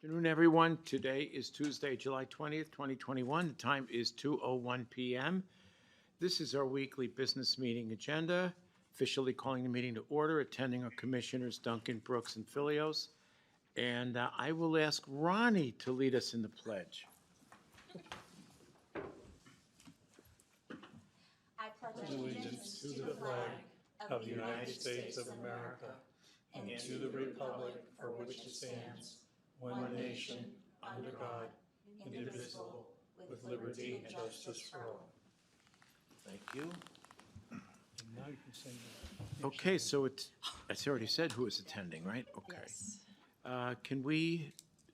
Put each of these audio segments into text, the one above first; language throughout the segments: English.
Afternoon, everyone. Today is Tuesday, July 20th, 2021. The time is 2:01 p.m. This is our weekly business meeting agenda. Officially calling the meeting to order. Attending are Commissioners Duncan, Brooks, and Filios. And I will ask Ronnie to lead us in the pledge. I pledge allegiance to the flag of the United States of America and to the republic for which it stands, one nation, under God, indivisible, with liberty and justice for all. Thank you. And now you can sing Okay, so it's already said who is attending, right? Okay. Yes. Can we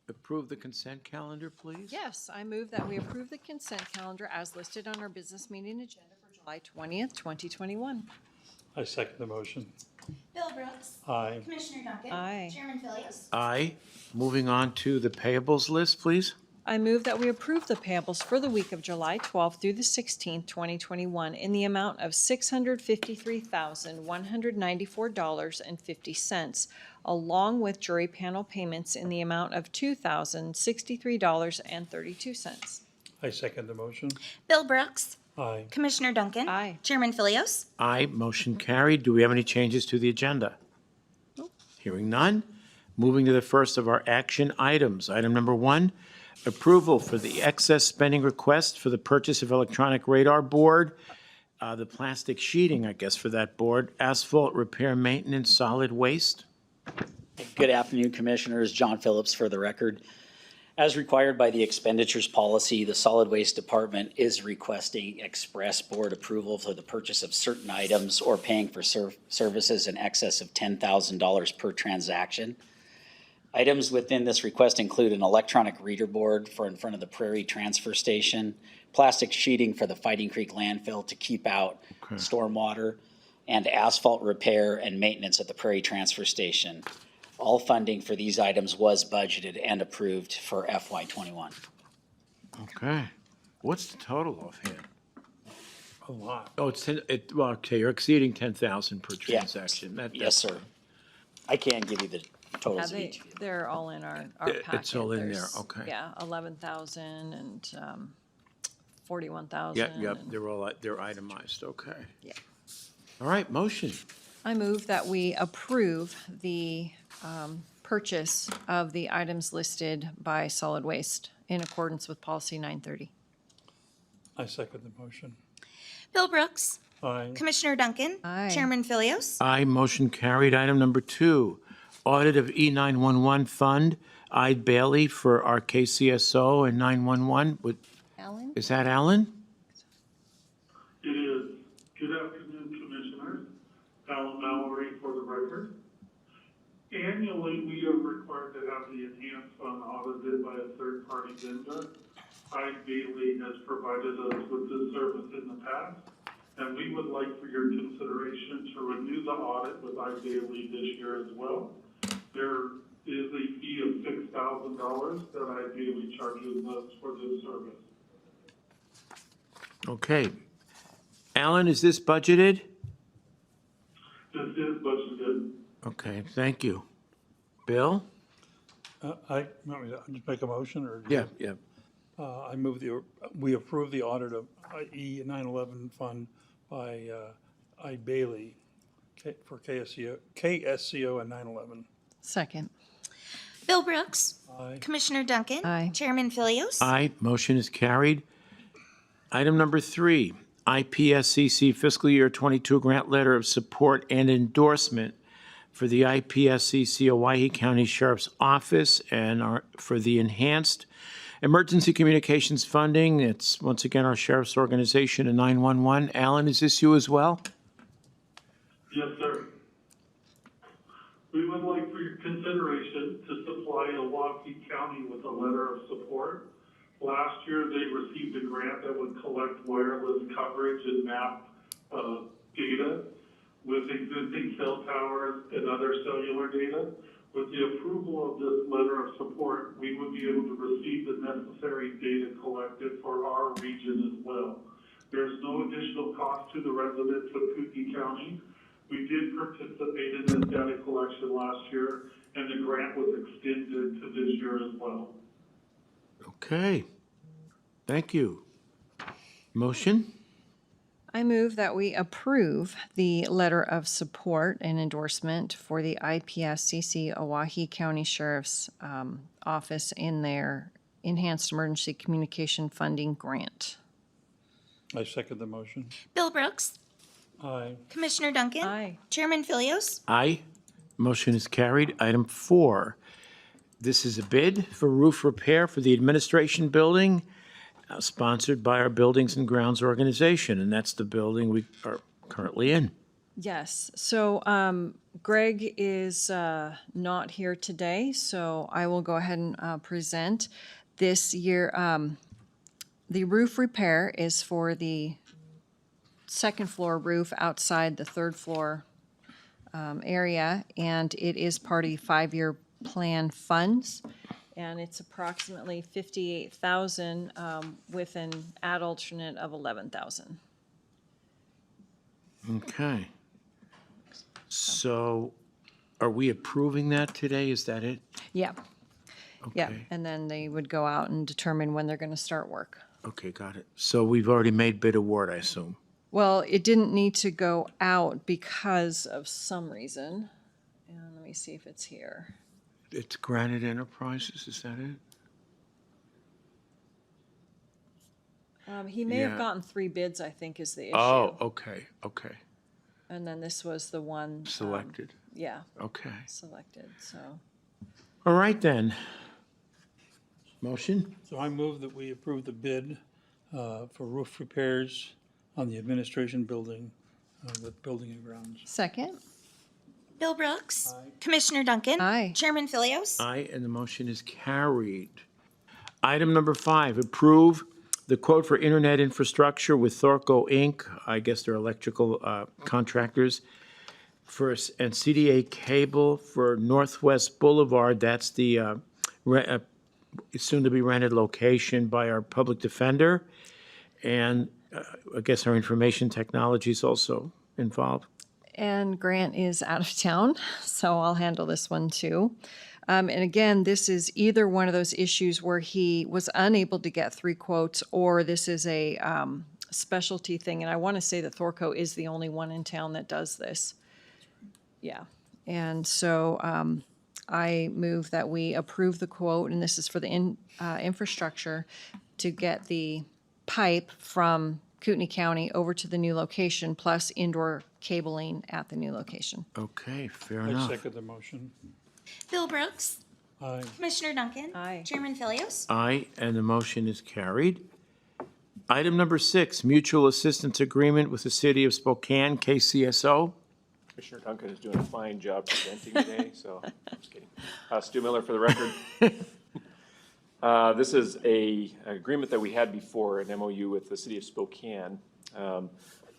approve the consent calendar, please? Yes, I move that we approve the consent calendar as listed on our business meeting agenda for July 20th, 2021. I second the motion. Bill Brooks. Aye. Commissioner Duncan. Aye. Chairman Philios. Aye. Moving on to the payables list, please. I move that we approve the payables for the week of July 12th through the 16th, 2021 in the amount of $653,194.50, along with jury panel payments in the amount of $2,063.32. I second the motion. Bill Brooks. Aye. Commissioner Duncan. Aye. Chairman Philios. Aye. Motion carried. Do we have any changes to the agenda? Nope. Hearing none. Moving to the first of our action items. Item number 1, approval for the excess spending request for the purchase of electronic radar board, the plastic sheeting, I guess, for that board, asphalt repair maintenance, solid waste. Good afternoon, Commissioners. John Phillips for the record. As required by the expenditures policy, the Solid Waste Department is requesting express board approval for the purchase of certain items or paying for services in excess of $10,000 per transaction. Items within this request include an electronic reader board for in front of the Prairie Transfer Station, plastic sheeting for the Fighting Creek landfill to keep out stormwater, and asphalt repair and maintenance at the Prairie Transfer Station. All funding for these items was budgeted and approved for FY21. Okay. What's the total offhand? A lot. Oh, it's 10, well, okay, you're exceeding 10,000 per Yeah. transaction. Yes, sir. I can give you the Yeah, totals of each. they're all in our packet. It's all in there, There's, okay. Yeah, 11,000 and 41,000. Yep, and- they're itemized, okay. Yeah. All right, motion. I move that we approve the purchase of the items listed by Solid Waste in accordance with Policy 930. I second the motion. Bill Brooks. Aye. Commissioner Duncan. Aye. Chairman Philios. Aye, motion carried. Item number 2, audit of E911 fund, Ide Bailey for our KCSO and 911. Alan? Is that Alan? It is. Good afternoon, Commissioners. Alan Mallory for the record. Annually, we are required to have the enhanced fund audited by a third-party vendor. Ide Bailey has provided us with this service in the past, and we would like for your consideration to renew the audit with Ide Bailey this year as well. There is a fee of $6,000 that Ide Bailey charges us for this service. Okay. Alan, is this budgeted? This is budgeted. Okay, thank you. Bill? I just make a motion or? Yeah. I move we approve the audit of E911 fund by I. Bailey for KSCO and 911. Second. Bill Brooks. Aye. Commissioner Duncan. Aye. Chairman Philios. Aye, motion is carried. Item number 3, IPSCC fiscal year 22 grant letter of support and endorsement for the IPSCC Owyhee County Sheriff's Office and for the enhanced emergency communications funding. It's once again our sheriff's organization and 911. Alan, is this you as well? Yes, sir. We would like for your consideration to supply Owyhee County with a letter of support. Last year, they received a grant that would collect wireless coverage and map data with existing cell towers and other cellular data. With the approval of this letter of support, we would be able to receive the necessary data collected for our region as well. There's no additional cost to the residents of Kootenai County. We did participate in this data collection last year, and the grant was extended to this year as well. Okay. Thank you. Motion? I move that we approve the letter of support and endorsement for the IPSCC Oahe County Sheriff's Office in their Enhanced Emergency Communication Funding Grant. I second the motion. Bill Brooks. Aye. Commissioner Duncan. Aye. Chairman Philios. Aye. Motion is carried. Item 4. This is a bid for roof repair for the administration building, sponsored by our Buildings and Grounds organization, and that's the building we are currently in. Yes, so Greg is not here today, so I will go ahead and present. This year, the roof repair is for the second floor roof outside the third floor area, and it is part of the 5-year plan funds. And it's approximately $58,000 with an ad alternate of $11,000. Okay. So are we approving that today? Is that it? Yeah, yeah, Okay. and then they would go out and determine when they're going to start work. Okay, got it. So we've already made bid award, I assume. Well, it didn't need to go out because of some reason. And let me see if it's here. It's Granite Enterprises, is that it? He may have Yeah. gotten 3 bids, I think, is the issue. Oh, okay, okay. And then this was the one. Selected. Yeah, Okay. selected, so. All right then. Motion? So I move that we approve the bid for roof repairs on the administration building with Building and Grounds. Second? Bill Brooks. Aye. Commissioner Duncan. Aye. Chairman Philios. Aye, and the motion is carried. Item number 5, approve the quote for internet infrastructure with Thorco Inc., I guess they're electrical contractors, and CDA Cable for Northwest Boulevard. That's the soon-to-be rented location by our public defender. And I guess our information technology is also involved. And Grant is out of town, so I'll handle this one too. And again, this is either one of those issues where he was unable to get 3 quotes, or this is a specialty thing. And I want to say that Thorco is the only one in town that does this. Yeah. And so I move that we approve the quote, and this is for the infrastructure to get the pipe from Kootenai County over to the new location, plus indoor cabling at the new location. Okay, fair I enough. second the motion. Bill Brooks. Aye. Commissioner Duncan. Aye. Chairman Philios. Aye, and the motion is carried. Item number 6, mutual assistance agreement with the City of Spokane, KCSO. Commissioner Duncan is doing a fine job presenting today, so I'm just kidding. Stu Miller for the record. This is a agreement that we had before, an MOU with the City of Spokane, but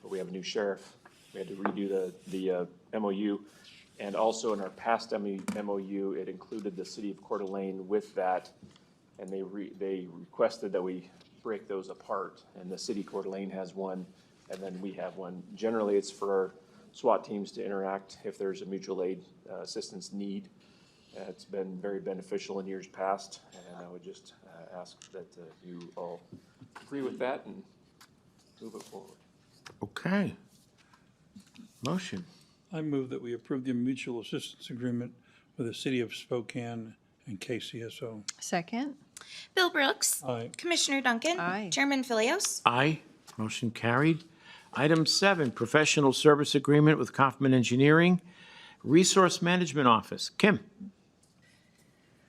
we have a new sheriff. We had to redo the MOU. And also in our past MOU, it included the City of Coeur d'Alene with that, and they requested that we break those apart. And the City of Coeur d'Alene has one, and then we have one. Generally, it's for our SWAT teams to interact if there's a mutual aid assistance need. It's been very beneficial in years past, and I would just ask that you all agree with that and move it forward. Okay. Motion. I move that we approve the mutual assistance agreement with the City of Spokane and KCSO. Second? Bill Brooks. Aye. Commissioner Duncan. Aye. Chairman Philios. Aye, motion carried. Item 7, professional service agreement with Kaufman Engineering, Resource Management Office. Kim?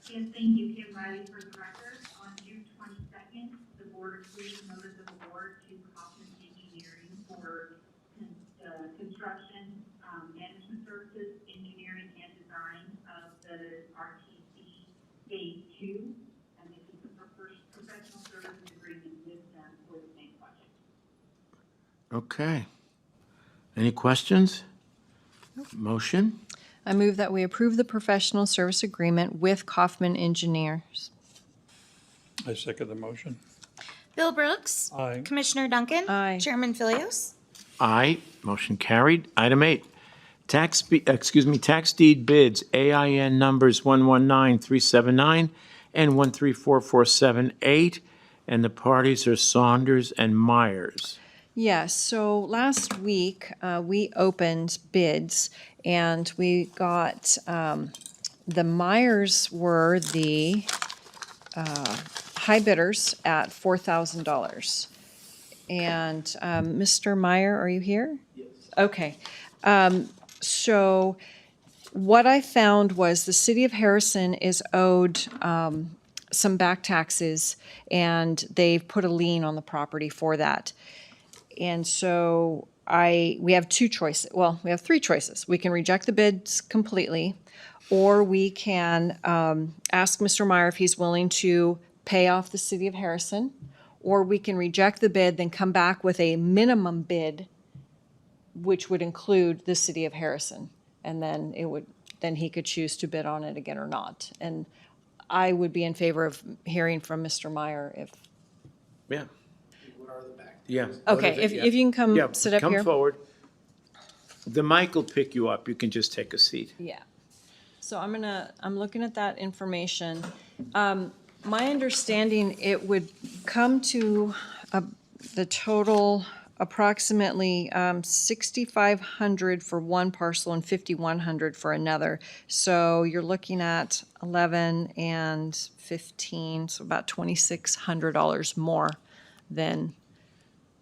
Yes, thank you, Kim Riley for the record. On June 22nd, the board approved notice of award to Kaufman Engineering for construction, management services, engineering, and design of the RTC Phase 2. And this is the first professional services agreement with them for the same project. Okay. Any questions? Motion? I move that we approve the professional service agreement with Kaufman Engineers. I second the motion. Bill Brooks. Aye. Commissioner Duncan. Aye. Chairman Philios. Aye, motion carried. Item 8, tax deed bids, AIN numbers 119379 and 134478, and the parties are Saunders and Myers. Yes, so last week, we opened bids, and we got, the Myers were the high bidders at $4,000. And Mr. Meyer, are you here? Yes. Okay. So what I found was the city of Harrison is owed some back taxes, and they've put a lien on the property for that. And so we have two choices. Well, we have three choices. We can reject the bids completely, or we can ask Mr. Meyer if he's willing to pay off the city of Harrison, or we can reject the bid, then come back with a minimum bid, which would include the city of Harrison. And then then he could choose to bid on it again or not. And I would be in favor of hearing from Mr. Meyer if. Yeah. Yeah. Okay, if you can come sit up here. Come forward. The mic will pick you up. You can just take a seat. Yeah. So I'm looking at that information. My understanding, it would come to the total approximately 6,500 for one parcel and 5,100 for another. So you're looking at 11 and 15, so about $2,600 more than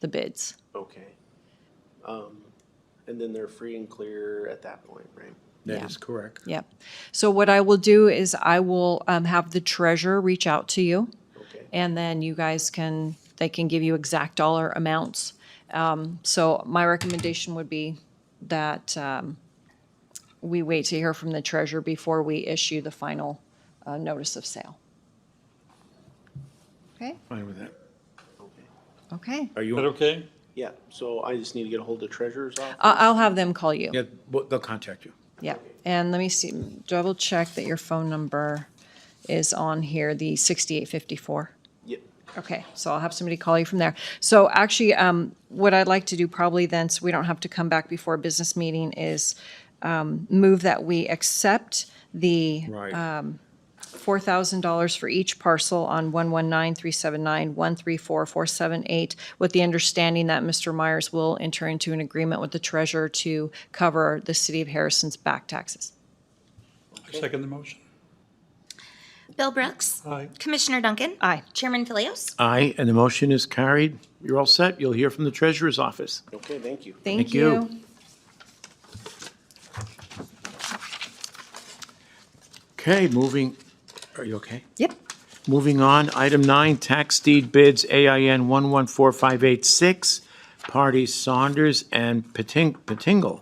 the bids. Okay. And then they're free and clear at that point, right? That Yeah. is correct. Yep. So what I will do is I will have the treasurer reach out to you, Okay. and then you guys they can give you exact dollar amounts. So my recommendation would be that we wait to hear from the treasurer before we issue the final notice of sale. Okay? Fine with that. Okay. Okay. Are Is you? that okay? Yeah, so I just need to get a hold of the treasurer's office? I'll have them call you. Yeah, they'll contact you. Yeah. And let me see, double check that your phone number is on here, the 6854. Yep. Okay, so I'll have somebody call you from there. So actually, what I'd like to do probably then, so we don't have to come back before a business meeting, is move that we accept the Right. $4,000 for each parcel on 119-379, 134-478, with the understanding that Mr. Myers will enter into an agreement with the treasurer to cover the city of Harrison's back taxes. I second the motion. Bill Brooks. Aye. Commissioner Duncan. Aye. Chairman Philios. Aye, and the motion is carried. You're all set. You'll hear from the treasurer's office. Okay, thank you. Thank Thank you. you. Okay, are you okay? Yep. Moving on, item 9, tax deed bids, AIN 114586, parties Saunders and Pettingle.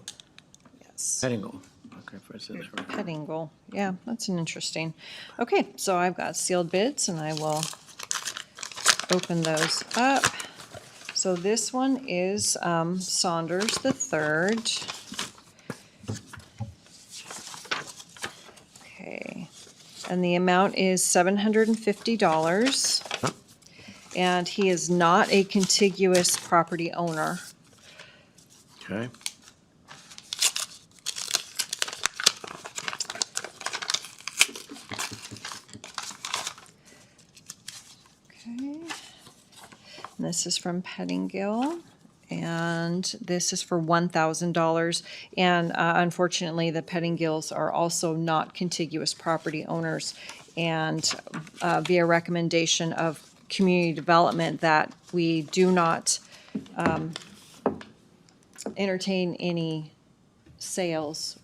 Yes. Pettingle. Okay, if I said that right. Pettingle. Yeah, that's an interesting. Okay, so I've got sealed bids and I will open those up. So this one is Saunders the third. Okay, and the amount is $750. And he is not a contiguous property owner. Okay. Okay. And this is from Pettingill, and this is for $1,000. And unfortunately, the Pettingills are also not contiguous property owners. And via recommendation of community development, that we do not entertain any sales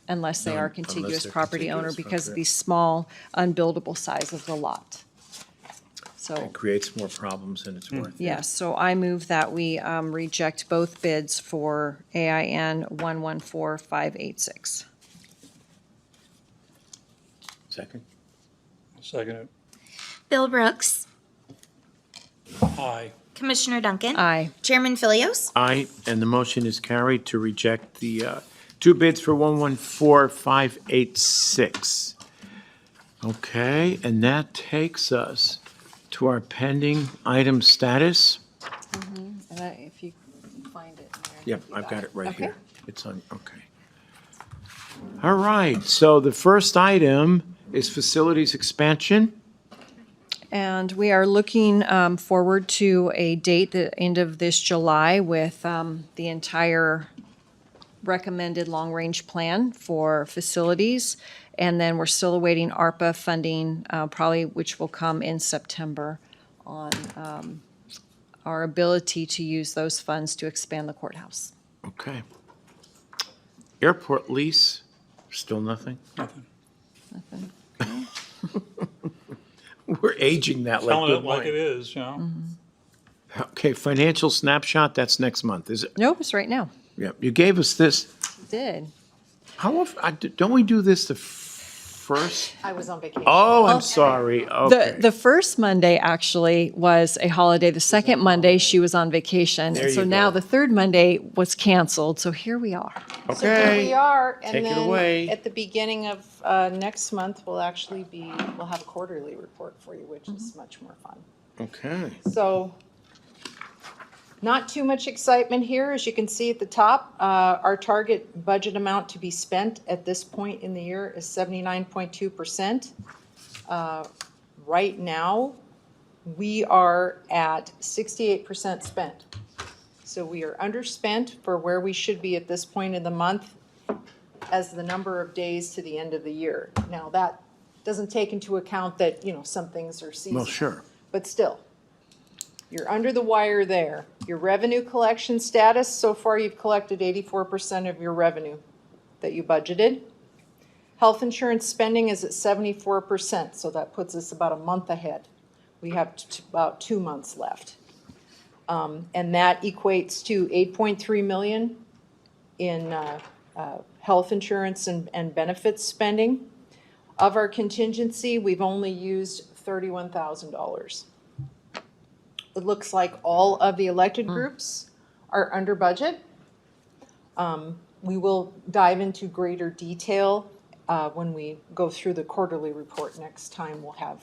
unless they are Unless contiguous they're property owner contiguous, because of okay. the small unbuildable size of the lot. So. It creates more problems than it's worth. Yes, so I move that we reject both bids for AIN 114586. Second? I'll second it. Bill Brooks. Aye. Commissioner Duncan. Aye. Chairman Philios. Aye, and the motion is carried to reject the two bids for 114586. Okay, and that takes us to our pending item status. And if you find it. Yep, I've got it right Okay. here. It's on, okay. All right, so the first item is facilities expansion. And we are looking forward to a date, the end of this July, with the entire recommended long-range plan for facilities. And then we're still awaiting ARPA funding, probably which will come in September, on our ability to use those funds to expand the courthouse. Okay. Airport lease, still nothing? Nothing. We're aging that like Telling good it like wine. it is, you know? Okay, financial snapshot, that's next month, is it? Nope, it's right now. Yeah, you gave us this. Did. How often, don't we do this the first? I was on vacation. Oh, I'm sorry, okay. The first Monday actually was a holiday. The second Monday, she was on vacation. There And so you now go. the third Monday was canceled, so here we are. So here we Okay, are, take and it away. then at the beginning of next month, we'll have a quarterly report for you, which is much more fun. okay. So, not too much excitement here, as you can see at the top. Our target budget amount to be spent at this point in the year is 79.2%. Right now, we are at 68% spent. So we are underspent for where we should be at this point in the month as the number of days to the end of the year. Now, that doesn't take into account that, some things are seasonal. Well, sure. But still, you're under the wire there. Your revenue collection status, so far you've collected 84% of your revenue that you budgeted. Health insurance spending is at 74%, so that puts us about a month ahead. We have about 2 months left. And that equates to 8.3 million in health insurance and benefits spending. Of our contingency, we've only used $31,000. It looks like all of the elected groups are under budget. We will dive into greater detail when we go through the quarterly report next time. We'll have,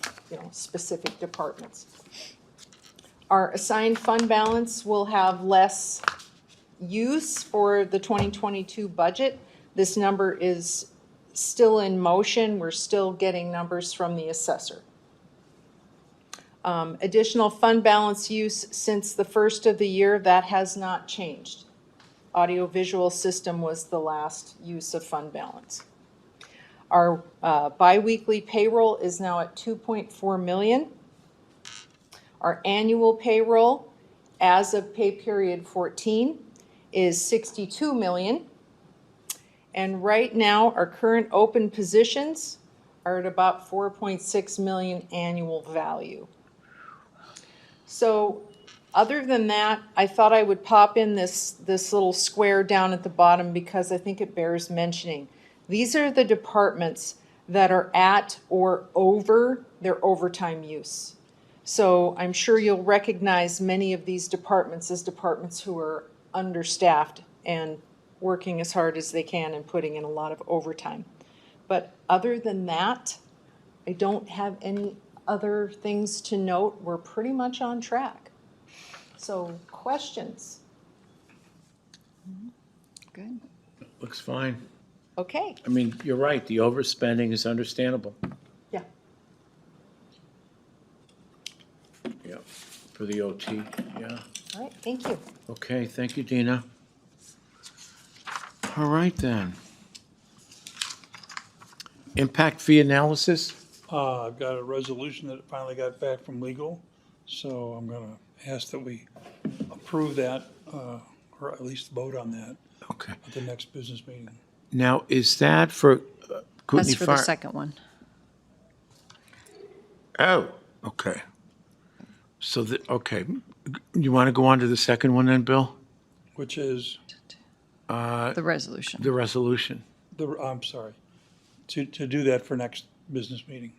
specific departments. Our assigned fund balance will have less use for the 2022 budget. This number is still in motion. We're still getting numbers from the assessor. Additional fund balance use since the first of the year, that has not changed. Audiovisual system was the last use of fund balance. Our biweekly payroll is now at 2.4 million. Our annual payroll as of pay period 14 is 62 million. And right now, our current open positions are at about 4.6 million annual value. So other than that, I thought I would pop in this little square down at the bottom because I think it bears mentioning. These are the departments that are at or over their overtime use. So I'm sure you'll recognize many of these departments as departments who are understaffed and working as hard as they can and putting in a lot of overtime. But other than that, I don't have any other things to note. We're pretty much on track. So, questions? Good. Looks fine. Okay, I mean, you're right, the overspending is understandable. yeah. Yeah, for the OT, yeah. All right, thank you. Okay, thank you, Dina. All right, then. Impact fee analysis? I've got a resolution that finally got back from legal, so I'm gonna ask that we approve that, or at least vote on that Okay. at the next business meeting. Now, is that for Kootenai That's for the Fire? second one. Oh, okay. So, okay, you want to go on to the second one then, Bill? Which is, The resolution. The resolution. I'm sorry, to do that for next business meeting.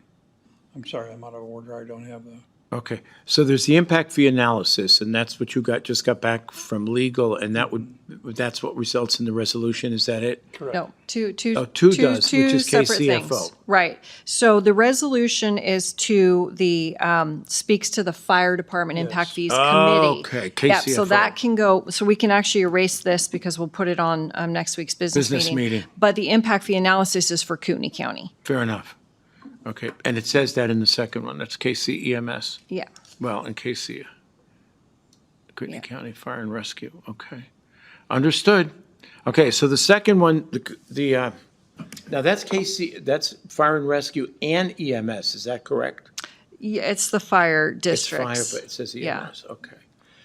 I'm sorry, I'm out of order, I don't have the, Okay, so there's the impact fee analysis, and that's what you just got back from legal, and that's what results in the resolution, is that it? Correct. No, two does, which is separate KCFO. things. Right. So the resolution is to the, speaks to the fire department impact Yes. fees committee. Okay, Yeah, so KCFO. that can go, so we can actually erase this because we'll put it on next week's business meeting. But the impact fee analysis is for Kootenai County. Fair enough. Okay, and it says that in the second one, that's KCEMS. Yeah. Well, in KC, Kootenai Yeah. County Fire and Rescue, okay. Understood. Okay, so the second one, now that's that's Fire and Rescue and EMS, is that correct? Yeah, it's the fire It's districts. fire, but it says Yeah. EMS, okay.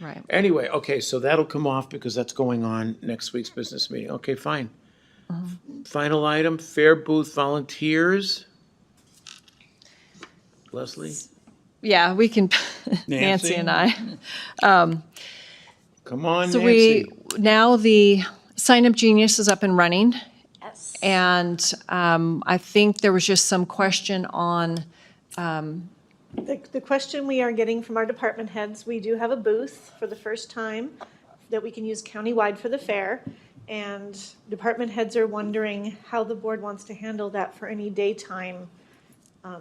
Right. Anyway, okay, so that'll come off because that's going on next week's business meeting. Okay, fine. Final item, fair booth volunteers. Leslie, Yeah, we can, Nancy and I. come on, So Nancy. now the Sign Up Genius is up and running. Yes. And I think there was just some question on, The question we are getting from our department heads, we do have a booth for the first time that we can use countywide for the fair. And department heads are wondering how the board wants to handle that for any daytime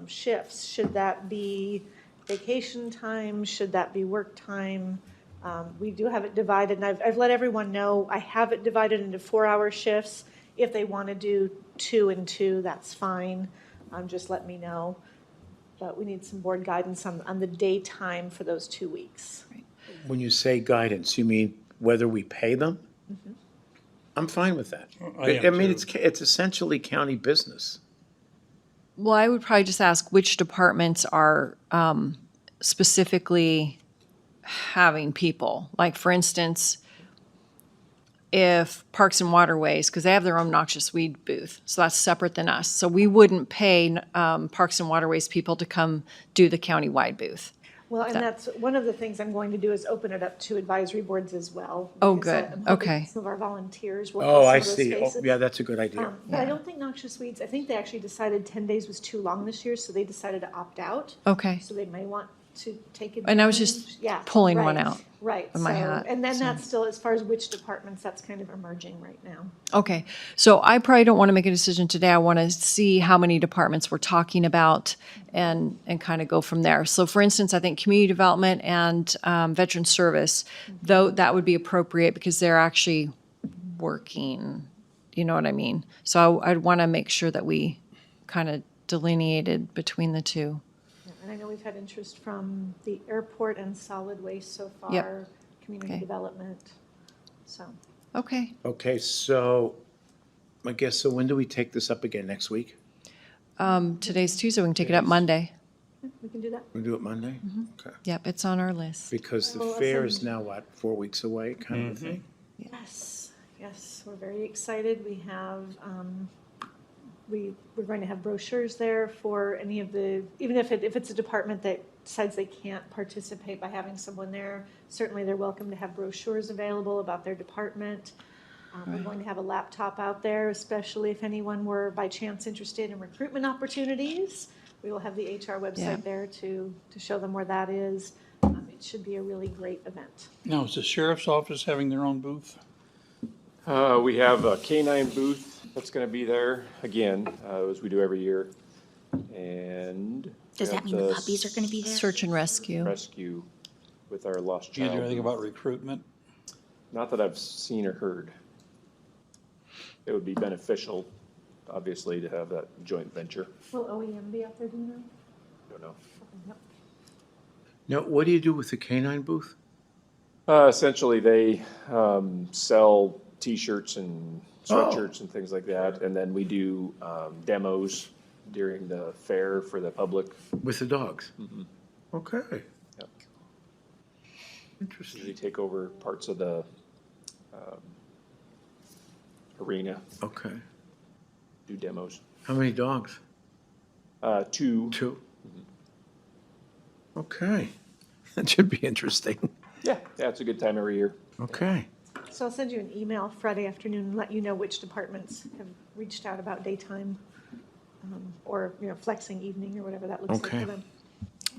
shifts. Should that be vacation time? Should that be work time? We do have it divided, and I've let everyone know, I have it divided into 4-hour shifts. If they want to do 2 and 2, that's fine. Just let me know. But we need some board guidance on the daytime for those 2 weeks. When you say guidance, you mean whether we pay them? I'm fine with that. I am mean, too. it's essentially county business. well, I would probably just ask which departments are specifically having people. Like, for instance, if Parks and Waterways, because they have their own noxious weed booth, so that's separate than us. So we wouldn't pay Parks and Waterways people to come do the countywide booth. Well, and that's one of the things I'm going to do is open it up to advisory boards as well. Oh, because good. I'm hoping Okay. Some of our volunteers will Oh, I have some of see. those Oh, spaces. yeah, that's a good idea. But I don't think noxious weeds, I think they actually decided 10 days was too long this year, so they decided to opt out. Okay. So they may want to take advantage. And I was just Yeah, pulling one right, out Right. of my so- hat, And then so. that's still, as far as which departments, that's kind of emerging right now. Okay, so I probably don't want to make a decision today. I want to see how many departments we're talking about and kind of go from there. So for instance, I think community development and veteran service, though that would be appropriate because they're actually working, you know what I mean? So I'd want to make sure that we kind of delineated between the two. Yeah, and I know we've had interest from the airport and solid waste so far. Yep. Community Okay. development, so. Okay, Okay, so I guess, so when do we take this up again? Next week? today's Tuesday, we can take it up Monday. We can do that. We do it Monday? Mm-hmm. Okay. Yep, it's on our list. Because the Well, fair listen. is now, what, 4 weeks away, kind of a thing? Yes, yes, we're very excited. We have, we're going to have brochures there for any of the, even if it's a department that decides they can't participate by having someone there, certainly they're welcome to have brochures available about their department. We're going to have a laptop out there, especially if anyone were by chance interested in recruitment opportunities. We will have the HR website Yeah. there to show them where that is. It should be a really great event. Now, is the sheriff's office having their own booth? We have a K-9 booth that's gonna be there again, as we do every year. And. Does we that have mean the puppies are gonna be there? Search and rescue. Rescue with our lost Do you child. do anything booth. about recruitment? Not that I've seen or heard. It would be beneficial, obviously, to have that joint venture. Will OEM be out there, do you know? Don't know. Now, what do you do with the canine booth? Essentially, they sell T-shirts and sweatshirts and things like that, and then we do demos during the fair for the public. With the dogs? Okay. Yep. Interesting. Usually take over parts of the arena, Okay. do demos. How many dogs? 2. 2? Okay. That should be interesting. Yeah, it's a good time every year. Okay. So I'll send you an email Friday afternoon and let you know which departments have reached out about daytime or, flexing evening or whatever that looks like Okay. for them.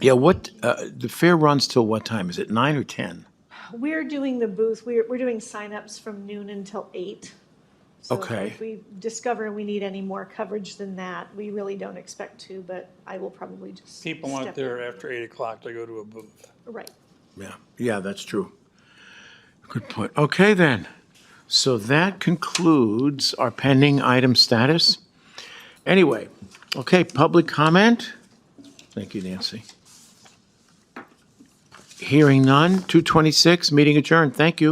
Yeah, the fair runs till what time? Is it 9 or 10? We're doing the booth, we're doing signups from noon until 8. So Okay. if we discover we need any more coverage than that, we really don't expect to, but I will probably just. People aren't step there in. after 8 o'clock to go to a booth. Right. Yeah, that's true. Good point. Okay, then. So that concludes our pending item status. Anyway, okay, public comment? Thank you, Nancy. Hearing none, 2:26, meeting adjourned. Thank you.